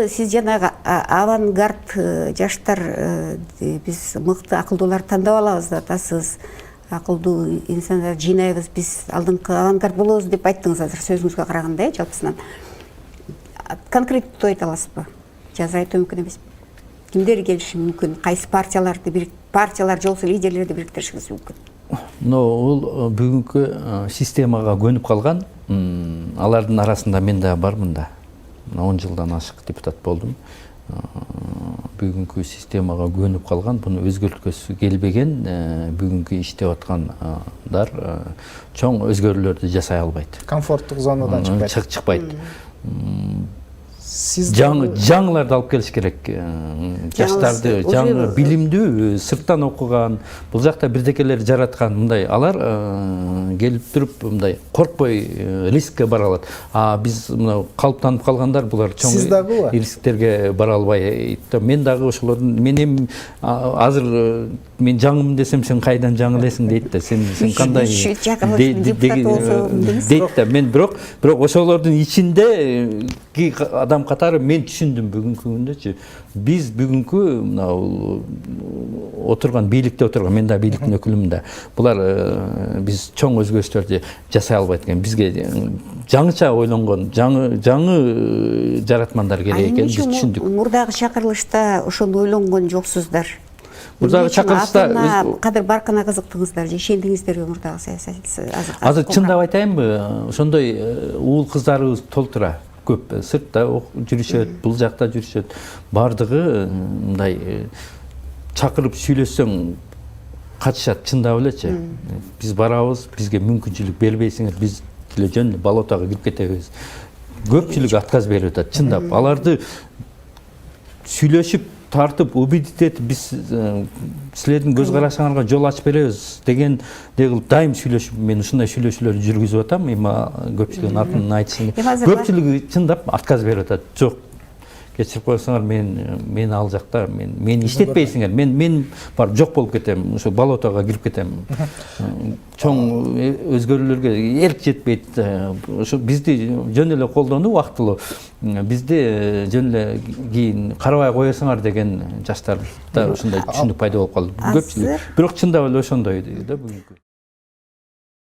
Сиз жанагы авангард жаштар биз мыкты акылдууларды тандап алабыз деп атасыз. Акылдуу инсандар жыйнайбыз, биз алдыңкы авангард болобуз деп айттыңыз азыр сөзүңүзгө караганда, жалпысынан. Конкреттүү айта аласызбы? Же азыр айтуу мүмкүн эмес? Кимдер келиши мүмкүн? Кайсы партиялар жолсу лидерлерди бириктиришиңиз мүмкүн? Ол бүгүнкү системага көнүп калган, алардын арасында мен да бармын да. 10 жылдан ашык депутат болдум. Бүгүнкү системага көнүп калган, буну өзгөрткөсү келбеген, бүгүнкү иштеп аткандар чоң өзгөрүүлөрдү жасай албайт. Комфорттук зонадан чыкпайт. Жаңыларды алып келиш керек. Жаштарды, жаңы билимдүү, сырттан окуган, бул жакта бирдекелер жараткан мындай, алар келип туруп мындай коркпой рискке бара алат. Биз мына калыптанып калгандар булар чоң рисктерге бара албайт. Мен дагы ошолордун, мен азыр мен жаңымын десем, сен кайдан жаңы элесиң дейт да, сен кандай дейт да. Мен бирок ошолордун ичинде адам катары мен түшүндүм бүгүнкү күндө, биз бүгүнкү мына отурган бийликте отурган, мен да бийликтин өкүлүмүн да, булар биз чоң өзгөрүштөрдү жасай албайт экен. Бизге жаңыча ойлонгон, жаңы жаратмандар керек экенин биз түшүндүк. Мурдагы чакырылышта ошону ойлонгон жоксуздар. Мурдагы чакырылышта кадыр баркына кызыктыңыздар же ишендиңиздерби мурдагы саясатчы? Азыр чындап айтайынбы, ошондой уул кыздарыбыз толтура. Көп сыртта жүрүшөт, бул жакта жүрүшөт. Бардыгы мындай чакырып сүйлөсөң катышат, чындап элечи. Биз барабыз, бизге мүмкүнчүлүк бербейсиңер, биз деле жөн болотого кирип кетебиз. Көпчүлүк отказ берип атат, чындап. Аларды сүйлөшүп тартып, убедить этип, биз силердин көз карашыңарга жол ачып беребиз деген кылып дайым сүйлөшүп, мен ушундай сүйлөшүүлөрдү жүргүзүп атам. Эми көпчүлүгүн артынан айтышым. Көпчүлүгү чындап отказ берип атат. Жок, кечирип койсоңор, мен ал жакта, мен иштетпейсиңер. Мен барып жок болуп кетем, ошо болотого кирип кетем. Чоң өзгөрүүлөргө эрк жетпейт. Ошо бизди жөн эле колдонуп, убактылуу бизди жөн эле кийин карабай коесуңар деген жаштарда ушундай түшүнүк пайда болуп калды. Көпчүлүк. Бирок чындап эле ошондой да бүгүнкү.